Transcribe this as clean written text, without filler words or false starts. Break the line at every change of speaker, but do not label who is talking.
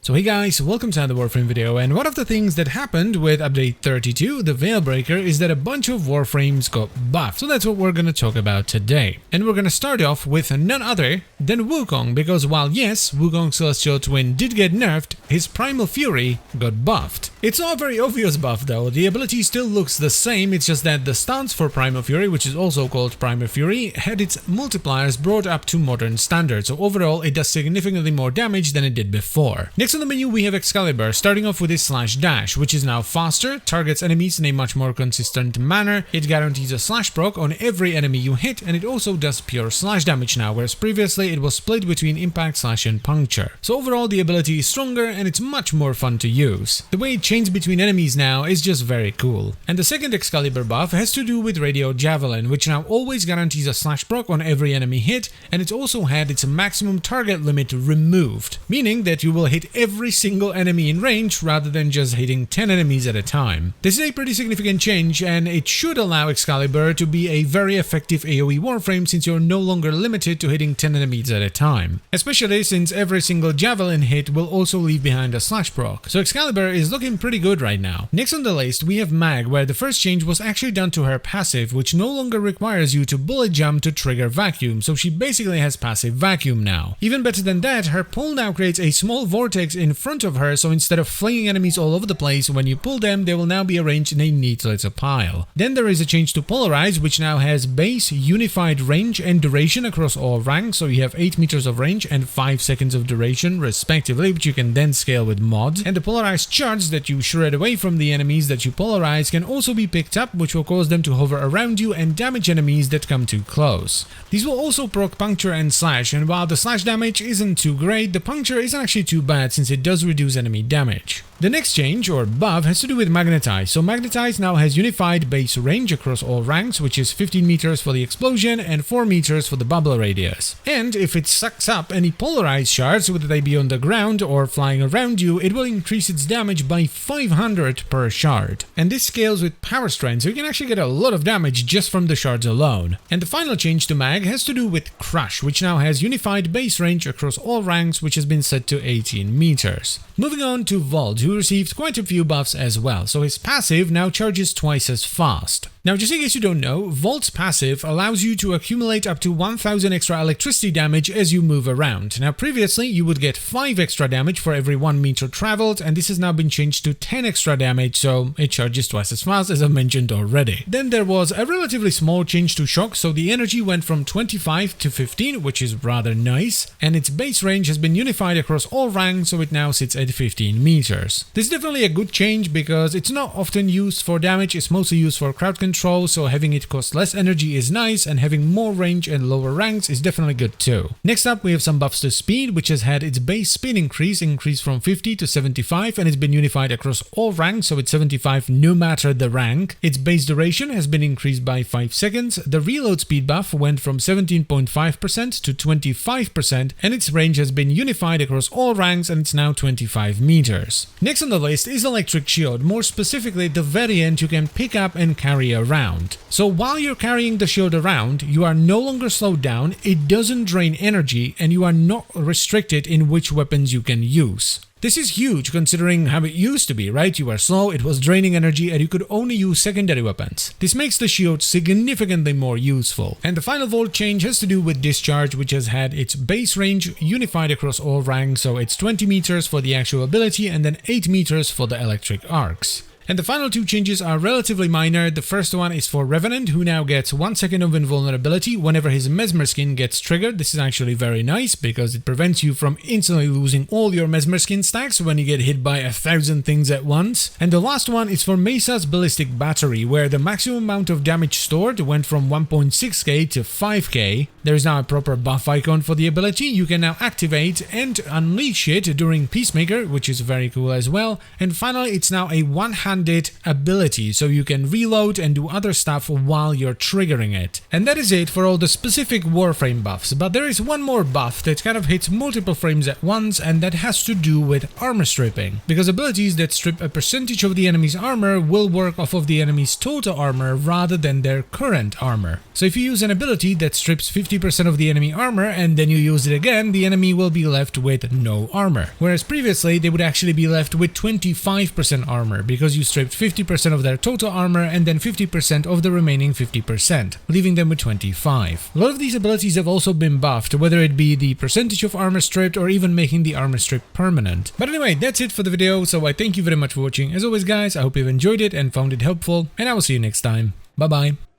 So hey guys, welcome to another Warframe video, and one of the things that happened with update 32, the Veilbreaker, is that a bunch of Warframes got buffed. So that's what we're going to talk about today. And we're going to start off with none other than Wukong, because while yes, Wukong's Celestial Twin did get nerfed, his Primal Fury got buffed. It's not a very obvious buff though, the ability still looks the same, it's just that the stance for Primal Fury, which is also called Primal Fury, had its multipliers brought up to modern standards, so overall it does significantly more damage than it did before. Next on the menu we have Excalibur, starting off with his slash dash, which is now faster, targets enemies in a much more consistent manner, it guarantees a slash proc on every enemy you hit, and it also does pure slash damage now, whereas previously it was split between impact, slash and puncture. So overall the ability is stronger and it's much more fun to use. The way it changes between enemies now is just very cool. And the second Excalibur buff has to do with Radio Javelin, which now always guarantees a slash proc on every enemy hit, and it's also had its maximum target limit removed, meaning that you will hit every single enemy in range rather than just hitting 10 enemies at a time. This is a pretty significant change, and it should allow Excalibur to be a very effective AoE Warframe since you're no longer limited to hitting 10 enemies at a time, especially since every single Javelin hit will also leave behind a slash proc. So Excalibur is looking pretty good right now. Next on the list we have Mag, where the first change was actually done to her passive, which no longer requires you to bullet jump to trigger vacuum, so she basically has passive vacuum now. Even better than that, her pull now creates a small vortex in front of her, so instead of flinging enemies all over the place, when you pull them they will now be arranged in a neat little pile. Then there is a change to Polarize, which now has base, unified range and duration across all ranks, so you have 8 meters of range and 5 seconds of duration respectively, which you can then scale with mods. And the polarized shards that you shred away from the enemies that you polarize can also be picked up, which will cause them to hover around you and damage enemies that come too close. These will also proc puncture and slash, and while the slash damage isn't too great, the puncture isn't actually too bad since it does reduce enemy damage. The next change, or buff, has to do with Magnetize. So Magnetize now has unified base range across all ranks, which is 15 meters for the explosion and 4 meters for the bubble radius. And if it sucks up any polarized shards, whether they be on the ground or flying around you, it will increase its damage by 500 per shard. And this scales with power strength, so you can actually get a lot of damage just from the shards alone. And the final change to Mag has to do with Crush, which now has unified base range across all ranks, which has been set to 18 meters. Moving on to Volt, who received quite a few buffs as well, so his passive now charges twice as fast. Now, just in case you don't know, Volt's passive allows you to accumulate up to 1000 extra electricity damage as you move around. Now, previously you would get 5 extra damage for every 1 meter traveled, and this has now been changed to 10 extra damage, so it charges twice as fast, as I mentioned already. Then there was a relatively small change to Shock, so the energy went from 25 to 15, which is rather nice, and its base range has been unified across all ranks, so it now sits at 15 meters. This is definitely a good change because it's not often used for damage, it's mostly used for crowd control, so having it cost less energy is nice, and having more range and lower ranks is definitely good too. Next up we have some buffs to Speed, which has had its base speed increase from 50 to 75, and it's been unified across all ranks, so it's 75 no matter the rank. Its base duration has been increased by 5 seconds, the reload speed buff went from 17.5% to 25%, and its range has been unified across all ranks, and it's now 25 meters. Next on the list is Electric Shield, more specifically the variant you can pick up and carry around. So while you're carrying the shield around, you are no longer slowed down, it doesn't drain energy, and you are not restricted in which weapons you can use. This is huge considering how it used to be, right? You were slow, it was draining energy, and you could only use secondary weapons. This makes the shield significantly more useful. And the final Volt change has to do with Discharge, which has had its base range unified across all ranks, so it's 20 meters for the actual ability and then 8 meters for the electric arcs. And the final two changes are relatively minor. The first one is for Revenant, who now gets 1 second of invulnerability whenever his Mesmer skin gets triggered. This is actually very nice because it prevents you from instantly losing all your Mesmer skin stacks when you get hit by 1,000 things at once. And the last one is for Mesa's Ballistic Battery, where the maximum amount of damage stored went from 1.6k to 5k. There is now a proper buff icon for the ability. You can now activate and unleash it during Peacemaker, which is very cool as well. And finally, it's now a one-hand bandit ability, so you can reload and do other stuff while you're triggering it. And that is it for all the specific Warframe buffs, but there is one more buff that kind of hits multiple frames at once, and that has to do with armor stripping, because abilities that strip a percentage of the enemy's armor will work off of the enemy's total armor rather than their current armor. So if you use an ability that strips 50% of the enemy armor and then you use it again, the enemy will be left with no armor, whereas previously they would actually be left with 25% armor because you stripped 50% of their total armor and then 50% of the remaining 50%, leaving them with 25. A lot of these abilities have also been buffed, whether it be the percentage of armor stripped or even making the armor strip permanent. But anyway, that's it for the video, so I thank you very much for watching. As always guys, I hope you've enjoyed it and found it helpful, and I will see you next time. Bye bye.